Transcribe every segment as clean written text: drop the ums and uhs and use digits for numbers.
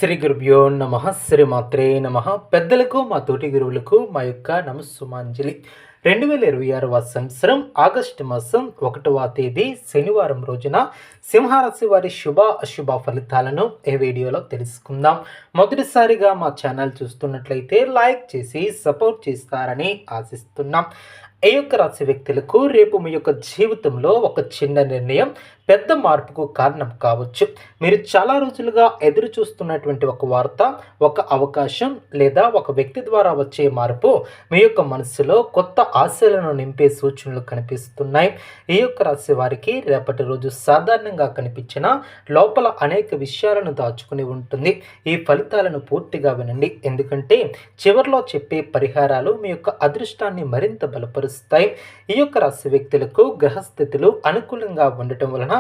శ్రీ గురుభ్యో నమ శ్రీమాత్రే నమ. పెద్దలకు మా తోటి గురువులకు మా యొక్క నమస్సుమాంజలి. 2026 సంవత్సరం ఆగస్టు మాసం 1వ తేదీ శనివారం రోజున సింహరాశి వారి శుభ అశుభ ఫలితాలను ఈ వీడియోలో తెలుసుకుందాం. మొదటిసారిగా మా ఛానల్ చూస్తున్నట్లయితే లైక్ చేసి సపోర్ట్ చేస్తారని ఆశిస్తున్నాం. ఈ యొక్క రాశి వ్యక్తులకు రేపు మీ యొక్క జీవితంలో ఒక చిన్న నిర్ణయం పెద్ద మార్పుకు కారణం కావచ్చు. మీరు చాలా రోజులుగా ఎదురు చూస్తున్నటువంటి ఒక వార్త, ఒక అవకాశం లేదా ఒక వ్యక్తి ద్వారా వచ్చే మార్పు మీ యొక్క మనసులో కొత్త ఆశలను నింపే సూచనలు కనిపిస్తున్నాయి. ఈ యొక్క రాశి వారికి రేపటి రోజు సాధారణంగా కనిపించిన లోపల అనేక విషయాలను దాచుకుని ఉంటుంది. ఈ ఫలితాలను పూర్తిగా వినండి, ఎందుకంటే చివరిలో చెప్పే పరిహారాలు మీ యొక్క అదృష్టాన్ని మరింత బలపరుస్తాయి. ఈ యొక్క రాశి వ్యక్తులకు గ్రహస్థితులు అనుకూలంగా ఉండటం వలన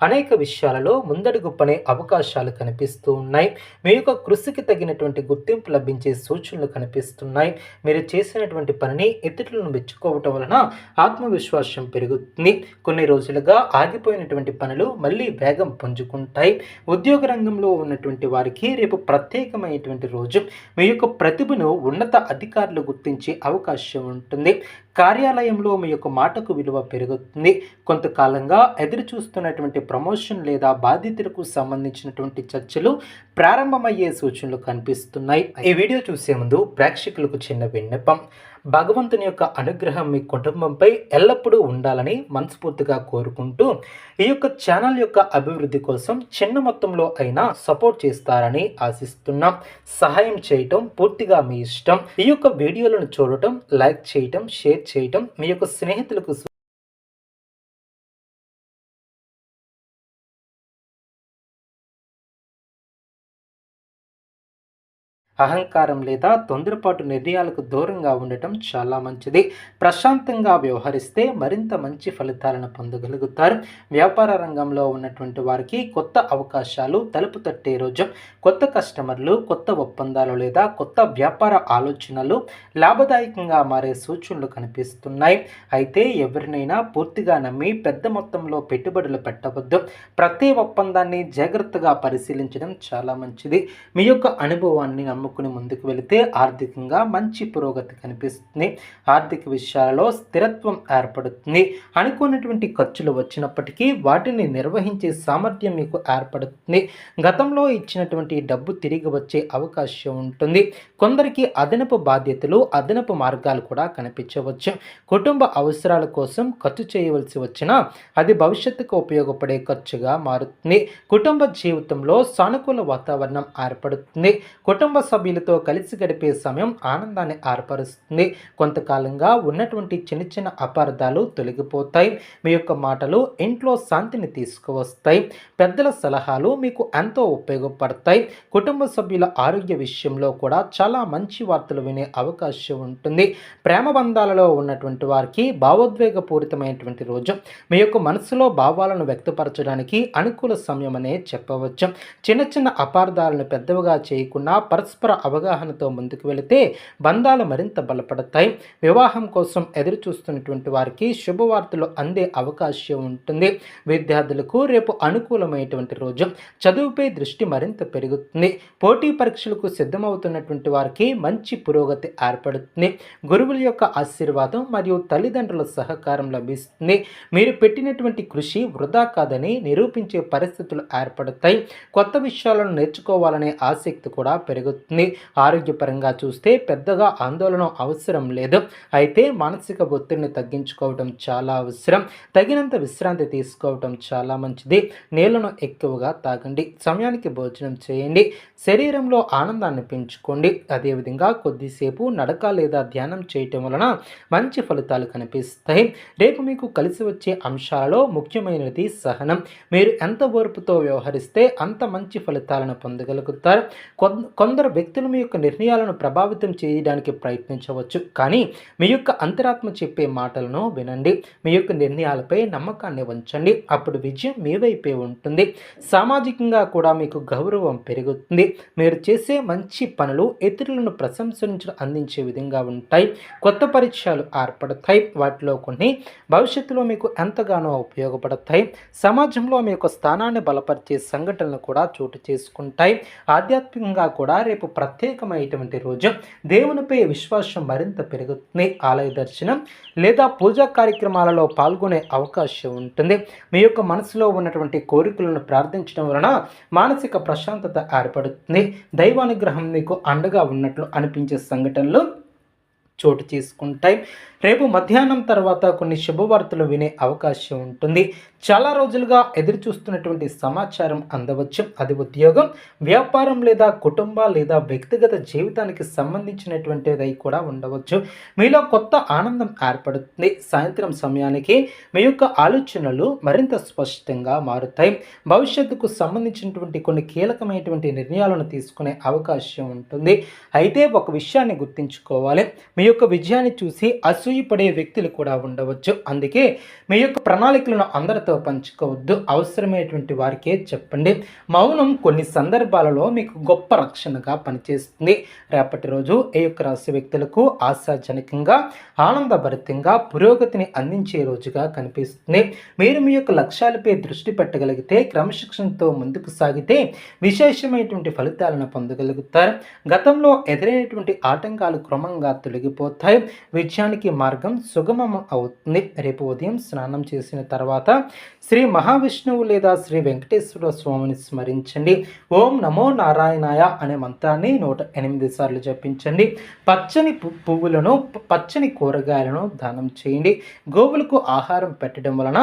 అనేక విషయాలలో ముందడుగు పడే అవకాశాలు కనిపిస్తూ ఉన్నాయి. మీ యొక్క కృషికి తగినటువంటి గుర్తింపు లభించే సూచనలు కనిపిస్తున్నాయి. మీరు చేసినటువంటి పనిని ఇతరులను మెచ్చుకోవటం వలన ఆత్మవిశ్వాసం పెరుగుతుంది. కొన్ని రోజులుగా ఆగిపోయినటువంటి పనులు మళ్ళీ వేగం పుంజుకుంటాయి. ఉద్యోగ రంగంలో ఉన్నటువంటి వారికి రేపు ప్రత్యేకమైనటువంటి రోజు. మీ యొక్క ప్రతిభను ఉన్నత అధికారులు గుర్తించే అవకాశం ఉంటుంది. కార్యాలయంలో మీ యొక్క మాటకు విలువ పెరుగుతుంది. కొంతకాలంగా ఎదురు చూస్తున్నటువంటి ప్రమోషన్ లేదా బాధ్యతలకు సంబంధించినటువంటి చర్చలు ప్రారంభమయ్యే సూచనలు కనిపిస్తున్నాయి. ఈ వీడియో చూసే ముందు ప్రేక్షకులకు చిన్న విన్నపం. భగవంతుని యొక్క అనుగ్రహం మీ కుటుంబంపై ఎల్లప్పుడూ ఉండాలని మనస్ఫూర్తిగా కోరుకుంటూ ఈ యొక్క ఛానల్ యొక్క అభివృద్ధి కోసం చిన్న మొత్తంలో అయినా సపోర్ట్ చేస్తారని ఆశిస్తున్నాం. సహాయం చేయటం పూర్తిగా మీ ఇష్టం. ఈ యొక్క వీడియోలను చూడటం, లైక్ చేయటం, షేర్ చేయటం మీ యొక్క స్నేహితులకు అహంకారం లేదా తొందరపాటు నిర్ణయాలకు దూరంగా ఉండటం చాలా మంచిది. ప్రశాంతంగా వ్యవహరిస్తే మరింత మంచి ఫలితాలను పొందగలుగుతారు. వ్యాపార రంగంలో ఉన్నటువంటి వారికి కొత్త అవకాశాలు తలుపు తట్టే రోజు. కొత్త కస్టమర్లు, కొత్త ఒప్పందాలు లేదా కొత్త వ్యాపార ఆలోచనలు లాభదాయకంగా మారే సూచనలు కనిపిస్తున్నాయి. అయితే ఎవరినైనా పూర్తిగా నమ్మి పెద్ద మొత్తంలో పెట్టుబడులు పెట్టవద్దు. ప్రతి ఒప్పందాన్ని జాగ్రత్తగా పరిశీలించడం చాలా మంచిది. మీ యొక్క అనుభవాన్ని నమ్ముకుని ముందుకు వెళితే ఆర్థికంగా మంచి పురోగతి కనిపిస్తుంది. ఆర్థిక విషయాలలో స్థిరత్వం ఏర్పడుతుంది. అనుకున్నటువంటి ఖర్చులు వచ్చినప్పటికీ వాటిని నిర్వహించే సామర్థ్యం మీకు ఏర్పడుతుంది. గతంలో ఇచ్చినటువంటి డబ్బు తిరిగి వచ్చే అవకాశం ఉంటుంది. కొందరికి అదనపు బాధ్యతలు, అదనపు మార్గాలు కూడా కనిపించవచ్చు. కుటుంబ అవసరాల కోసం ఖర్చు చేయవలసి వచ్చినా అది భవిష్యత్తుకు ఉపయోగపడే ఖర్చుగా మారుతుంది. కుటుంబ జీవితంలో సానుకూల వాతావరణం ఏర్పడుతుంది. కుటుంబ సభ్యులతో కలిసి గడిపే సమయం ఆనందాన్ని ఏర్పరుస్తుంది. కొంతకాలంగా ఉన్నటువంటి చిన్న చిన్న అపార్థాలు తొలగిపోతాయి. మీ యొక్క మాటలు ఇంట్లో శాంతిని తీసుకువస్తాయి. పెద్దల సలహాలు మీకు ఎంతో ఉపయోగపడతాయి. కుటుంబ సభ్యుల ఆరోగ్య విషయంలో కూడా చాలా మంచి వార్తలు వినే అవకాశం ఉంటుంది. ప్రేమ బంధాలలో ఉన్నటువంటి వారికి భావోద్వేగపూరితమైనటువంటి రోజు. మీ యొక్క మనసులో భావాలను వ్యక్తపరచడానికి అనుకూల సమయం అనే చెప్పవచ్చు. చిన్న చిన్న అపార్థాలను పెద్దవిగా చేయకుండా పరస్పర అవగాహనతో ముందుకు వెళితే బంధాలు మరింత బలపడతాయి. వివాహం కోసం ఎదురు చూస్తున్నటువంటి వారికి శుభవార్తలు అందే అవకాశం ఉంటుంది. విద్యార్థులకు రేపు అనుకూలమైనటువంటి రోజు. చదువుపై దృష్టి మరింత పెరుగుతుంది. పోటీ పరీక్షలకు సిద్ధమవుతున్నటువంటి వారికి మంచి పురోగతి ఏర్పడుతుంది. గురువుల యొక్క ఆశీర్వాదం మరియు తల్లిదండ్రుల సహకారం లభిస్తుంది. మీరు పెట్టినటువంటి కృషి వృధా కాదని నిరూపించే పరిస్థితులు ఏర్పడతాయి. కొత్త విషయాలను నేర్చుకోవాలనే ఆసక్తి కూడా పెరుగుతుంది. ఆరోగ్యపరంగా చూస్తే పెద్దగా ఆందోళన అవసరం లేదు. అయితే మానసిక ఒత్తిడిని తగ్గించుకోవడం చాలా అవసరం. తగినంత విశ్రాంతి తీసుకోవడం చాలా మంచిది. నీళ్లను ఎక్కువగా తాగండి. సమయానికి భోజనం చేయండి. శరీరంలో ఆనందాన్ని పెంచుకోండి. అదేవిధంగా కొద్దిసేపు నడక లేదా ధ్యానం చేయటం వలన మంచి ఫలితాలు కనిపిస్తాయి. రేపు మీకు కలిసి వచ్చే అంశాలలో ముఖ్యమైనది సహనం. మీరు ఎంత ఓర్పుతో వ్యవహరిస్తే అంత మంచి ఫలితాలను పొందగలుగుతారు. కొందరు వ్యక్తులు మీ యొక్క నిర్ణయాలను ప్రభావితం చేయడానికి ప్రయత్నించవచ్చు, కానీ మీ యొక్క అంతరాత్మ చెప్పే మాటలను వినండి. మీ యొక్క నిర్ణయాలపై నమ్మకాన్ని ఉంచండి. అప్పుడు విజయం మీ వైపే ఉంటుంది. సామాజికంగా కూడా మీకు గౌరవం పెరుగుతుంది. మీరు చేసే మంచి పనులు ఇతరులను ప్రశంసించడం అందించే విధంగా ఉంటాయి. కొత్త పరిచయాలు ఏర్పడతాయి. వాటిలో కొన్ని భవిష్యత్తులో మీకు ఎంతగానో ఉపయోగపడతాయి. సమాజంలో మీ యొక్క స్థానాన్ని బలపరిచే సంఘటనలు కూడా చోటు చేసుకుంటాయి. ఆధ్యాత్మికంగా కూడా రేపు ప్రత్యేకమైనటువంటి రోజు. దేవునిపై విశ్వాసం మరింత పెరుగుతుంది. ఆలయ దర్శనం లేదా పూజా కార్యక్రమాలలో పాల్గొనే అవకాశం ఉంటుంది. మీ యొక్క మనసులో ఉన్నటువంటి కోరికలను ప్రార్థించడం వలన మానసిక ప్రశాంతత ఏర్పడుతుంది. దైవానుగ్రహం మీకు అండగా ఉన్నట్లు అనిపించే సంఘటనలు చోటు చేసుకుంటాయి. రేపు మధ్యాహ్నం తర్వాత కొన్ని శుభవార్తలు వినే అవకాశం ఉంటుంది. చాలా రోజులుగా ఎదురు చూస్తున్నటువంటి సమాచారం అందవచ్చు. అది ఉద్యోగం, వ్యాపారం లేదా కుటుంబ లేదా వ్యక్తిగత జీవితానికి సంబంధించినటువంటిది కూడా ఉండవచ్చు. మీలో కొత్త ఆనందం ఏర్పడుతుంది. సాయంత్రం సమయానికి మీ యొక్క ఆలోచనలు మరింత స్పష్టంగా మారుతాయి. భవిష్యత్తుకు సంబంధించినటువంటి కొన్ని కీలకమైనటువంటి నిర్ణయాలను తీసుకునే అవకాశం ఉంటుంది. అయితే ఒక విషయాన్ని గుర్తుంచుకోవాలి. మీ యొక్క విజయాన్ని చూసి అసూయపడే వ్యక్తులు కూడా ఉండవచ్చు. అందుకే మీ యొక్క ప్రణాళికలను అందరితో పంచుకోవద్దు. అవసరమైనటువంటి వారికే చెప్పండి. మౌనం కొన్ని సందర్భాలలో మీకు గొప్ప రక్షణగా పనిచేస్తుంది. రేపటి రోజు ఈ యొక్క రాశి వ్యక్తులకు ఆశాజనకంగా, ఆనందభరితంగా, పురోగతిని అందించే రోజుగా కనిపిస్తుంది. మీరు మీ యొక్క లక్ష్యాలపై దృష్టి పెట్టగలిగితే, క్రమశిక్షణతో ముందుకు సాగితే విశేషమైనటువంటి ఫలితాలను పొందగలుగుతారు. గతంలో ఎదురైనటువంటి ఆటంకాలు క్రమంగా తొలగిపోతాయి. విజయానికి మార్గం సుగమం అవుతుంది. రేపు ఉదయం స్నానం చేసిన తర్వాత శ్రీ మహావిష్ణువు లేదా శ్రీ వెంకటేశ్వర స్వామిని స్మరించండి. ఓం నమో నారాయణాయ అనే మంత్రాన్ని 108 సార్లు జపించండి. పచ్చని పువ్వులను, పచ్చని కూరగాయలను దానం చేయండి. గోవులకు ఆహారం పెట్టడం వలన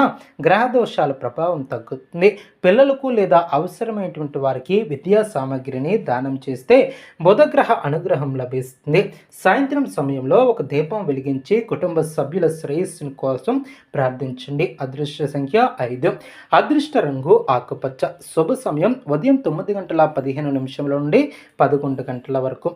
గ్రహ దోషాల ప్రభావం తగ్గుతుంది. పిల్లలకు లేదా అవసరమైనటువంటి వారికి విద్యా సామాగ్రిని దానం చేస్తే బుధగ్రహ అనుగ్రహం లభిస్తుంది. సాయంత్రం సమయంలో ఒక దీపం వెలిగించి కుటుంబ సభ్యుల శ్రేయస్సు కోసం ప్రార్థించండి. అదృష్ట సంఖ్య 5. అదృష్ట రంగు ఆకుపచ్చ. శుభ సమయం ఉదయం 9:15 నుండి 11 గంటల వరకు.